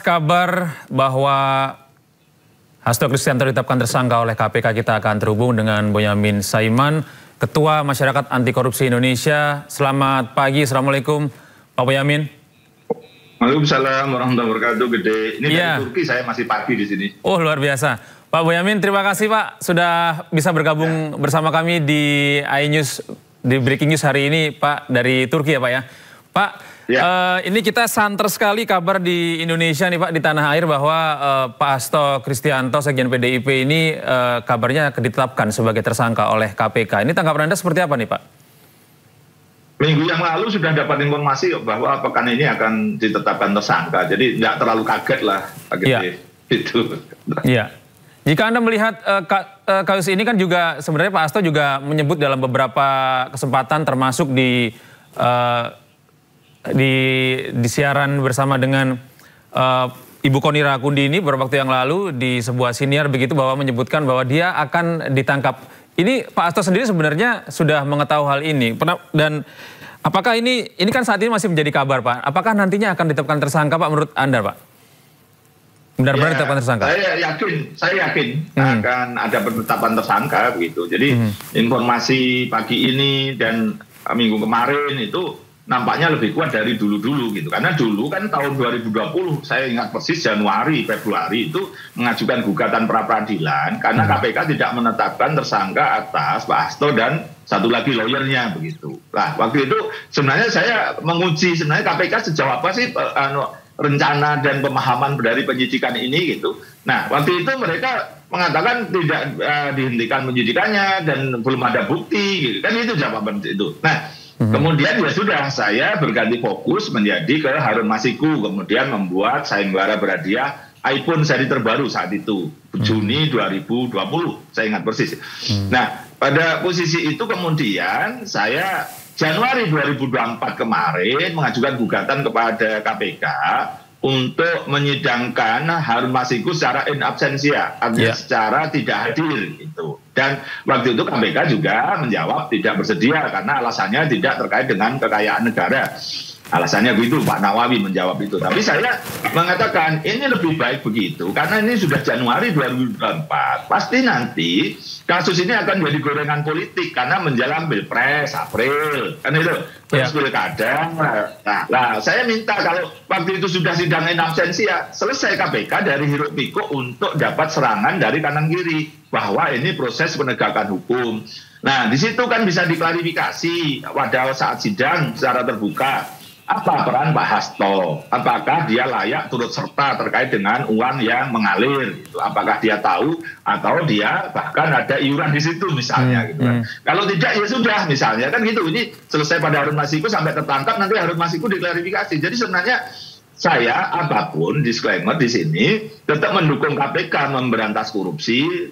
kabar bahwa Hasto Kristianto ditetapkan tersangka oleh KPK, kita akan terhubung dengan Boyamin Saiman, Ketua Masyarakat Anti Korupsi Indonesia. Selamat pagi, Assalamualaikum Pak Boyamin. Waalaikumsalam warahmatullahi wabarakatuh. Gede. Ini dari Turki, saya masih pagi di sini. Oh, luar biasa. Pak Boyamin, terima kasih Pak sudah bisa bergabung bersama kami di iNews, di Breaking News hari ini Pak, dari Turki ya Pak ya. Pak, ini kita santer sekali kabar di Indonesia nih Pak, di tanah air bahwa Pak Hasto Kristianto, Sekjen PDIP ini kabarnya ditetapkan sebagai tersangka oleh KPK. Ini tanggapan Anda seperti apa nih Pak? Minggu yang lalu sudah dapat informasi bahwa pekan ini akan ditetapkan tersangka. Jadi nggak terlalu kaget lah itu. Iya. Jika Anda melihat kasus ini kan juga sebenarnya Pak Hasto juga menyebut dalam beberapa kesempatan termasuk di siaran bersama dengan Ibu Koni Rakundi ini beberapa waktu yang lalu di sebuah siniar begitu, bahwa menyebutkan bahwa dia akan ditangkap. Ini Pak Hasto sendiri sebenarnya sudah mengetahui hal ini. Dan apakah ini kan saat ini masih menjadi kabar Pak? Apakah nantinya akan ditetapkan tersangka Pak menurut Anda Pak? Benar-benar ditetapkan tersangka? Saya yakin akan ada penetapan tersangka begitu. Jadi informasi pagi ini dan minggu kemarin itu nampaknya lebih kuat dari dulu-dulu gitu. Karena dulu kan tahun 2020, saya ingat persis Januari, Februari itu mengajukan gugatan pra-peradilan karena KPK tidak menetapkan tersangka atas Pak Hasto dan satu lagi lawyernya begitu. Nah, waktu itu sebenarnya saya menguji sebenarnya KPK sejauh apa sih rencana dan pemahaman dari penyidikan ini gitu. Nah, waktu itu mereka mengatakan tidak dihentikan penyidikannya dan belum ada bukti gitu. Kan itu jawaban itu. Nah, kemudian ya sudah, saya berganti fokus menjadi ke Harun Masiku, kemudian membuat sayembara berhadiah iPhone seri terbaru saat itu, Juni 2020, saya ingat persis. Nah, pada posisi itu kemudian saya Januari 2024 kemarin mengajukan gugatan kepada KPK untuk menyidangkan Harun Masiku secara in absentia, artinya secara tidak hadir gitu. Dan waktu itu KPK juga menjawab tidak bersedia karena alasannya tidak terkait dengan kekayaan negara. Alasannya begitu, Pak Nawawi menjawab itu. Tapi saya mengatakan ini lebih baik begitu karena ini sudah Januari 2024. Pasti nanti kasus ini akan jadi gorengan politik karena menjelang Pilpres April, kan itu. Terus pilkada. Nah, saya minta kalau waktu itu sudah sidang in absentia, selesai KPK dari hiruk pikuk untuk dapat serangan dari kanan kiri bahwa ini proses penegakan hukum. Nah, di situ kan bisa diklarifikasi pada saat sidang secara terbuka. Apa peran Pak Hasto? Apakah dia layak turut serta terkait dengan uang yang mengalir? Gitu. Apakah dia tahu atau dia bahkan ada iuran di situ misalnya? Gitu kan. Kalau tidak ya sudah misalnya kan gitu. Ini selesai pada Harun Masiku sampai tertangkap, nanti Harun Masiku diklarifikasi. Jadi sebenarnya saya apapun disclaimer di sini tetap mendukung KPK memberantas korupsi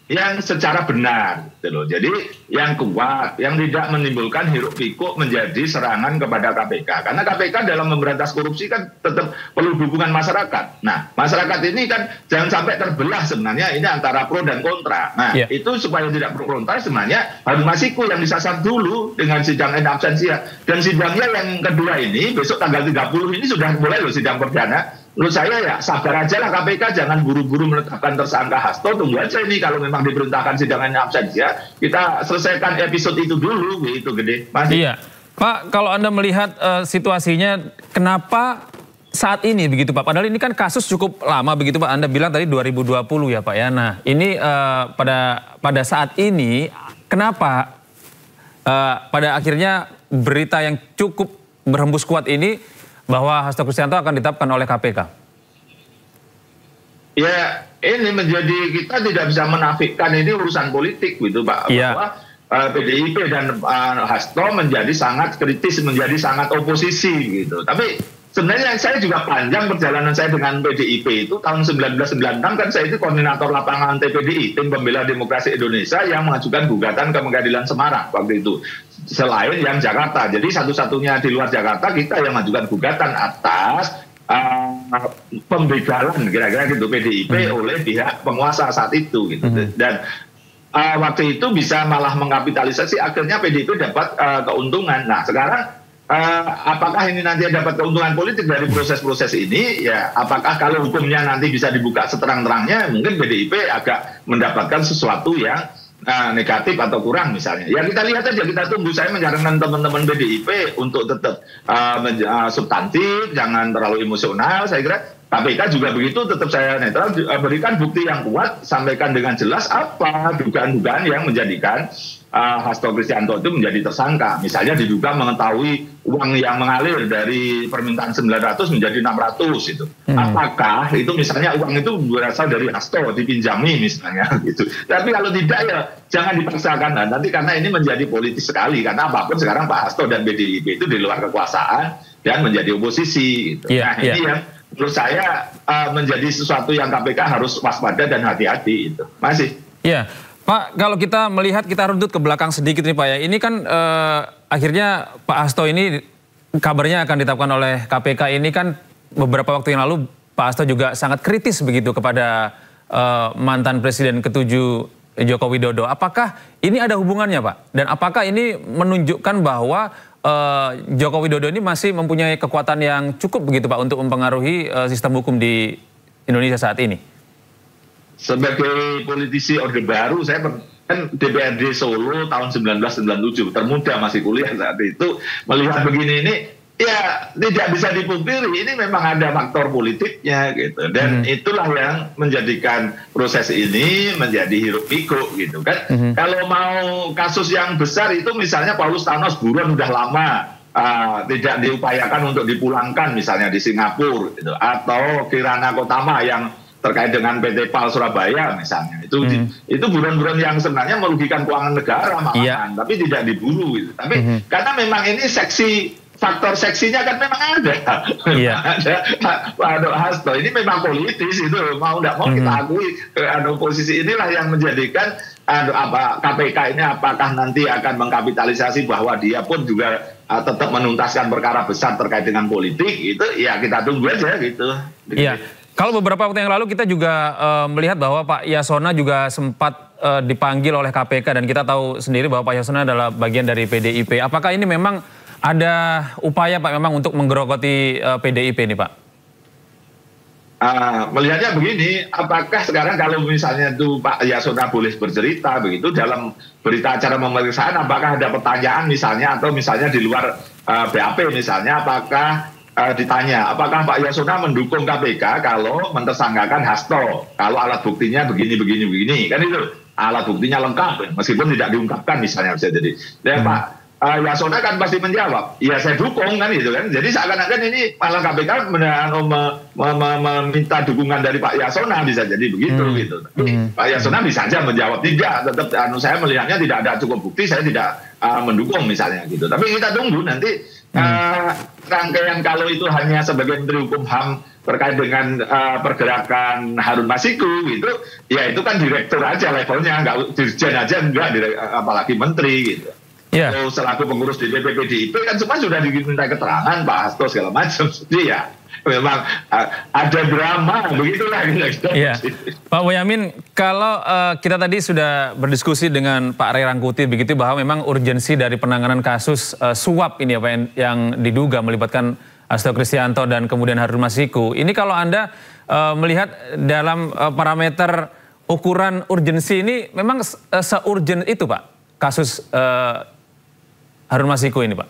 yang secara benar gitu loh. Jadi yang kuat, yang tidak menimbulkan hiruk pikuk menjadi serangan kepada KPK. Karena KPK dalam memberantas korupsi kan tetap perlu dukungan masyarakat. Nah, masyarakat ini kan jangan sampai terbelah sebenarnya ini antara pro dan kontra. Nah, itu supaya tidak pro kontra sebenarnya Harun Masiku yang disasar dulu dengan sidang in absentia. Dan sidangnya yang kedua ini besok tanggal 30 ini sudah mulai loh sidang perdana. Menurut saya ya sabar aja lah KPK, jangan buru-buru menetapkan tersangka Hasto, tunggu aja ini kalau memang diperintahkan sidangan absentia, kita selesaikan episode itu dulu, gitu Gede. Iya, Pak, kalau Anda melihat situasinya, kenapa saat ini begitu Pak? Padahal ini kan kasus cukup lama begitu Pak, Anda bilang tadi 2020 ya Pak ya. Nah, ini pada saat ini, kenapa pada akhirnya berita yang cukup berhembus kuat ini, bahwa Hasto Kristianto akan ditetapkan oleh KPK? Ya, ini menjadi kita tidak bisa menafikan ini urusan politik gitu Pak. Bahwa PDIP dan Hasto menjadi sangat kritis, menjadi sangat oposisi gitu. Tapi sebenarnya saya juga panjang perjalanan saya dengan PDIP itu tahun 1996 kan saya itu koordinator lapangan TPDI, Tim Pembela Demokrasi Indonesia, yang mengajukan gugatan ke Pengadilan Semarang waktu itu. Selain yang Jakarta, jadi satu-satunya di luar Jakarta kita yang mengajukan gugatan atas pembegalan kira-kira gitu PDIP oleh pihak penguasa saat itu gitu. Dan waktu itu bisa malah mengkapitalisasi, akhirnya PDIP dapat keuntungan. Nah sekarang apakah ini nanti dapat keuntungan politik dari proses-proses ini? Ya, apakah kalau hukumnya nanti bisa dibuka seterang-terangnya, mungkin PDIP agak mendapatkan sesuatu yang negatif atau kurang misalnya. Ya kita lihat aja, kita tunggu. Saya menyarankan teman-teman PDIP untuk tetap substantif, jangan terlalu emosional. Saya kira KPK juga begitu, tetap saya netral, berikan bukti yang kuat, sampaikan dengan jelas apa dugaan-dugaan yang menjadikan Hasto Kristianto itu menjadi tersangka. Misalnya diduga mengetahui uang yang mengalir dari permintaan 900 menjadi 600 itu. Apakah itu misalnya uang itu berasal dari Hasto, dipinjami misalnya gitu. Tapi kalau tidak ya jangan dipaksakan. Nah, nanti karena ini menjadi politis sekali, karena apapun sekarang Pak Hasto dan PDIP itu di luar kekuasaan dan menjadi oposisi gitu. Ini yang menurut saya menjadi sesuatu yang KPK harus waspada dan hati-hati itu. Masih. Iya. Pak, kalau kita melihat, kita runtut ke belakang sedikit nih Pak ya. Ini kan akhirnya Pak Hasto ini kabarnya akan ditetapkan oleh KPK. Ini kan beberapa waktu yang lalu Pak Hasto juga sangat kritis begitu kepada mantan Presiden ke-7 Joko Widodo. Apakah ini ada hubungannya Pak? Dan apakah ini menunjukkan bahwa Joko Widodo ini masih mempunyai kekuatan yang cukup begitu Pak untuk mempengaruhi sistem hukum di Indonesia saat ini? Sebagai politisi Orde Baru, saya kan DPRD Solo tahun 1997, termuda masih kuliah saat itu, melihat begini ini, ya tidak bisa dipungkiri, ini memang ada faktor politiknya gitu. Dan itulah yang menjadikan proses ini menjadi hiruk pikuk gitu kan. Kalau mau kasus yang besar itu misalnya Paulus Thanos buron udah lama, tidak diupayakan untuk dipulangkan misalnya di Singapura gitu. Atau Kirana Kotama yang terkait dengan PT PAL Surabaya misalnya, itu buron-buron yang sebenarnya merugikan keuangan negara malahan, tapi tidak diburu gitu. Tapi karena memang ini faktor seksinya kan memang ada. Ada Pak Hasto ini memang politis itu, mau tidak mau kita akui posisi inilah yang menjadikan KPK ini apakah nanti akan mengkapitalisasi bahwa dia pun juga tetap menuntaskan perkara besar terkait dengan politik, itu ya kita tunggu aja gitu. Iya. Kalau beberapa waktu yang lalu kita juga melihat bahwa Pak Yasona juga sempat dipanggil oleh KPK dan kita tahu sendiri bahwa Pak Yasona adalah bagian dari PDIP. Apakah ini memang ada upaya Pak memang untuk menggerogoti PDIP ini Pak? Melihatnya begini, apakah sekarang kalau misalnya itu Pak Yasona boleh bercerita begitu dalam berita acara pemeriksaan, apakah ada pertanyaan misalnya atau misalnya di luar BAP misalnya, apakah ditanya apakah Pak Yasona mendukung KPK kalau mentersangkakan Hasto, kalau alat buktinya begini kan itu alat buktinya lengkap meskipun tidak diungkapkan misalnya bisa jadi. Dan Pak Yasona kan pasti menjawab, ya saya dukung kan itu kan. Jadi seakan-akan ini malah KPK meminta dukungan dari Pak Yasona, bisa jadi begitu gitu. Tapi Pak Yasona bisa saja menjawab tidak, tetap saya melihatnya tidak ada cukup bukti, saya tidak mendukung misalnya gitu. Tapi kita tunggu nanti rangkaian kalau itu hanya sebagai Menteri Hukum HAM terkait dengan pergerakan Harun Masiku gitu, ya itu kan direktur aja levelnya, nggak dirjen aja enggak, apalagi menteri gitu. Kalau selaku pengurus DPP PDIP kan semua sudah diminta keterangan Pak Hasto segala macam, jadi ya memang ada drama begitulah. Pak Boyamin, kalau kita tadi sudah berdiskusi dengan Pak Ray Rangkuti begitu bahwa memang urgensi dari penanganan kasus suap ini ya Pak yang diduga melibatkan Hasto Kristianto dan kemudian Harun Masiku. Ini kalau Anda melihat dalam parameter ukuran urgensi ini memang se-urgent itu Pak kasus Harun Masiku ini Pak?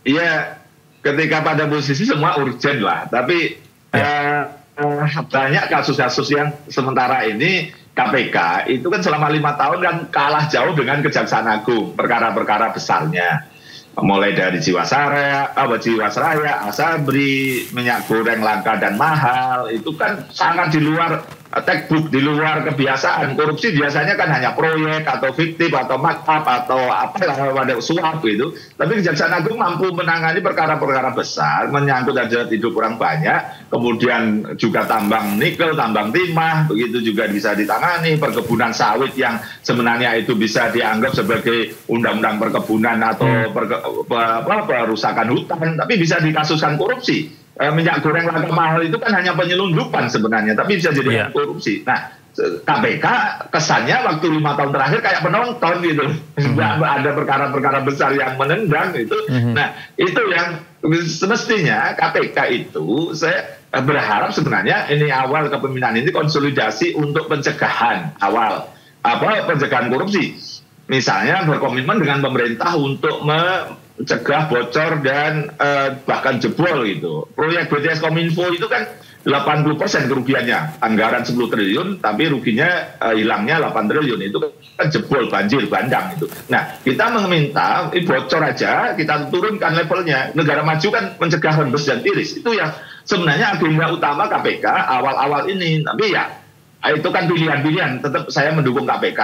Iya. Ketika pada posisi semua urgent lah, tapi banyak kasus-kasus yang sementara ini KPK itu kan selama 5 tahun kan kalah jauh dengan Kejaksaan Agung, perkara-perkara besarnya. Mulai dari Jiwasraya, Asabri, minyak goreng langka dan mahal, itu kan sangat di luar textbook, di luar kebiasaan. Korupsi biasanya kan hanya proyek atau fiktif atau markup atau apalah pada suap gitu. Tapi Kejaksaan Agung mampu menangani perkara-perkara besar, menyangkut hajat hidup orang banyak, kemudian juga tambang nikel, tambang timah, begitu juga bisa ditangani, perkebunan sawit yang sebenarnya itu bisa dianggap sebagai undang-undang perkebunan atau perusakan hutan, tapi bisa dikasuskan korupsi. Minyak goreng langka mahal itu kan hanya penyelundupan sebenarnya, tapi bisa jadi korupsi. Nah, KPK kesannya waktu 5 tahun terakhir kayak penonton gitu, nggak ada perkara-perkara besar yang menendang itu. Nah itu yang semestinya KPK itu saya berharap sebenarnya ini awal kepemimpinan ini konsolidasi untuk pencegahan awal pencegahan korupsi. Misalnya berkomitmen dengan pemerintah untuk mencegah bocor dan bahkan jebol gitu. Proyek BTS Kominfo itu kan 80% kerugiannya, anggaran 10 triliun, tapi ruginya hilangnya 8 triliun, itu kan jebol, banjir, bandang itu. Nah, kita meminta bocor aja, kita turunkan levelnya. Negara maju kan mencegah rembes dan tiris, itu yang sebenarnya agenda utama KPK awal-awal ini. Tapi ya, itu kan pilihan-pilihan. Tetap saya mendukung KPK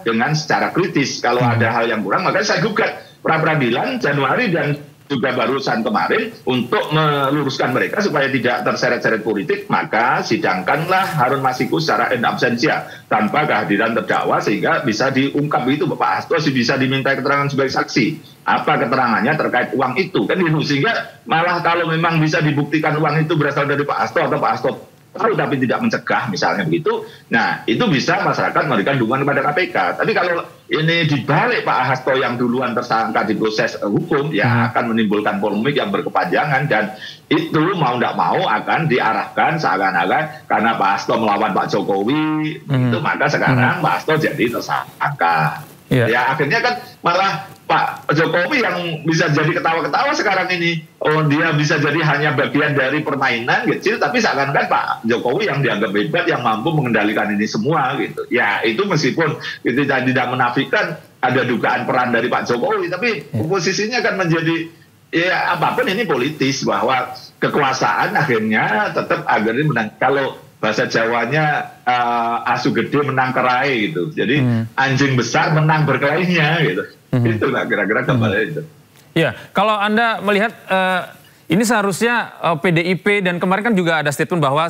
dengan secara kritis. Kalau ada hal yang kurang, makanya saya gugat pra-peradilan Januari dan juga barusan kemarin untuk meluruskan mereka supaya tidak terseret-seret politik, maka sidangkanlah Harun Masiku secara in absentia tanpa kehadiran terdakwa sehingga bisa diungkap itu. Pak Hasto bisa diminta keterangan sebagai saksi. Apa keterangannya terkait uang itu kan itu, sehingga malah kalau memang bisa dibuktikan uang itu berasal dari Pak Hasto atau Pak Hasto tahu tapi tidak mencegah misalnya begitu, nah itu bisa masyarakat memberikan dukungan kepada KPK. Tapi kalau ini dibalik Pak Hasto yang duluan tersangka di proses hukum, ya akan menimbulkan polemik yang berkepanjangan dan itu mau tidak mau akan diarahkan seakan-akan karena Pak Hasto melawan Pak Jokowi, itu maka sekarang Pak Hasto jadi tersangka. Ya akhirnya kan malah Pak Jokowi yang bisa jadi ketawa-ketawa sekarang ini. Oh, dia bisa jadi hanya bagian dari permainan kecil, tapi seakan-akan Pak Jokowi yang dianggap hebat, yang mampu mengendalikan ini semua gitu. Ya itu meskipun itu tidak menafikan ada dugaan peran dari Pak Jokowi, tapi posisinya kan menjadi ya apapun ini politis, bahwa kekuasaan akhirnya tetap agar ini menang. Kalau bahasa Jawanya asu gede menang kerai gitu. Jadi anjing besar menang berkelainya gitu. Itulah kira-kira gambarnya itu. Ya, kalau Anda melihat ini seharusnya PDIP dan kemarin kan juga ada statement bahwa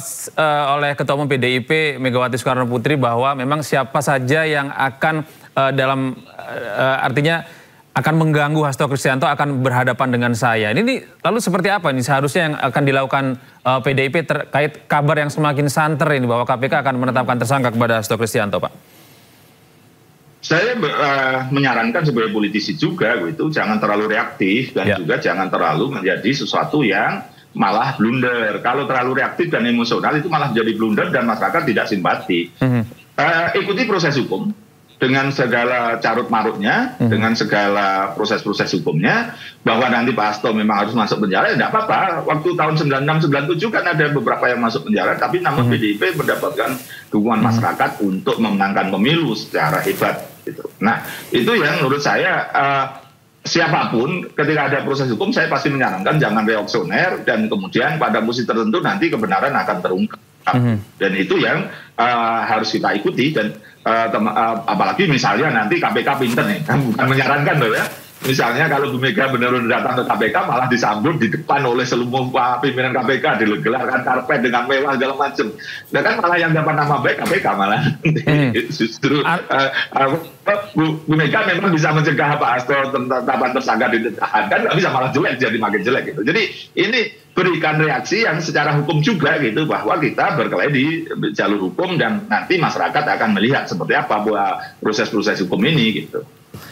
oleh Ketua Umum PDIP Megawati Soekarno Putri bahwa memang siapa saja yang akan artinya akan mengganggu Hasto Kristianto akan berhadapan dengan saya. Ini lalu seperti apa ini seharusnya yang akan dilakukan PDIP terkait kabar yang semakin santer ini bahwa KPK akan menetapkan tersangka kepada Hasto Kristianto, Pak? Saya menyarankan sebagai politisi juga gitu, jangan terlalu reaktif dan juga jangan terlalu menjadi sesuatu yang malah blunder. Kalau terlalu reaktif dan emosional itu malah menjadi blunder dan masyarakat tidak simpati. Ikuti proses hukum dengan segala carut marutnya, dengan segala proses-proses hukumnya, bahwa nanti Pak Hasto memang harus masuk penjara, ya tidak apa-apa. Waktu tahun 96-97 kan ada beberapa yang masuk penjara, tapi namun PDIP mendapatkan dukungan masyarakat untuk memenangkan pemilu secara hebat. Gitu. Nah, itu yang menurut saya siapapun ketika ada proses hukum, saya pasti menyarankan jangan reaksioner dan kemudian pada posisi tertentu nanti kebenaran akan terungkap. Dan itu yang harus kita ikuti dan apalagi misalnya nanti KPK pinter nih, bukan menyarankan loh ya. Misalnya kalau Bu Mega benar-benar datang ke KPK malah disambut di depan oleh seluruh pimpinan KPK, digelarkan karpet dengan mewah segala macam. Nah kan malah yang dapat nama baik KPK malah. Justru Bu Mega memang bisa mencegah Pak Hasto tetapan tersangka ditahan, kan nggak bisa malah jelek jadi makin jelek gitu. Jadi ini berikan reaksi yang secara hukum juga gitu, bahwa kita berkelahi di jalur hukum dan nanti masyarakat akan melihat seperti apa buat proses-proses hukum ini gitu.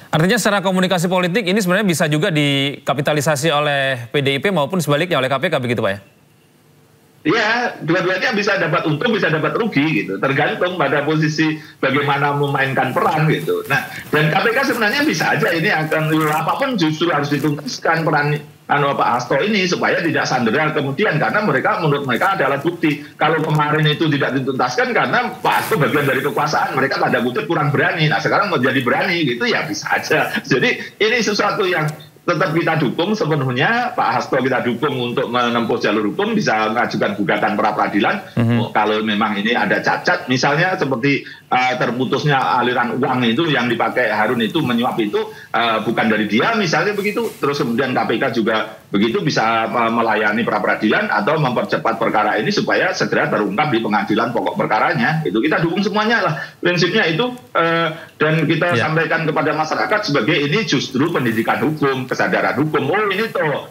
Artinya secara komunikasi politik ini sebenarnya bisa juga dikapitalisasi oleh PDIP maupun sebaliknya oleh KPK begitu Pak ya? Iya, dua-duanya bisa dapat untung, bisa dapat rugi gitu. Tergantung pada posisi bagaimana memainkan peran gitu. Nah, dan KPK sebenarnya bisa aja ini akan apapun justru harus dituntaskan peran Pak Hasto ini supaya tidak sandera kemudian, karena menurut mereka adalah bukti. Kalau kemarin itu tidak dituntaskan karena Pak Hasto bagian dari kekuasaan, mereka tanda kutip kurang berani. Nah sekarang menjadi berani gitu ya bisa aja. Jadi ini sesuatu yang tetap kita dukung sepenuhnya. Pak Hasto kita dukung untuk menempuh jalur hukum, bisa mengajukan gugatan pra peradilan. Kalau memang ini ada cacat, misalnya seperti terputusnya aliran uang itu yang dipakai Harun itu menyuap itu bukan dari dia misalnya begitu, terus kemudian KPK juga begitu bisa melayani pra peradilan atau mempercepat perkara ini supaya segera terungkap di pengadilan pokok perkaranya. Itu kita dukung semuanya lah prinsipnya itu, dan kita sampaikan kepada masyarakat sebagai ini justru pendidikan hukum, kesadaran hukum. Oh ini tuh,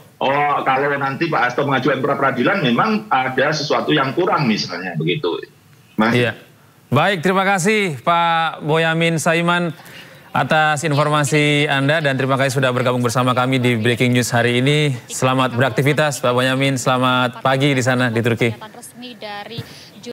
kalau nanti Pak Hasto mengajukan pra peradilan memang ada sesuatu yang kurang misalnya begitu, Mas. Iya. Baik, terima kasih Pak Boyamin Saiman atas informasi Anda dan terima kasih sudah bergabung bersama kami di Breaking News hari ini. Selamat beraktivitas Pak Boyamin, selamat pagi di sana di Turki.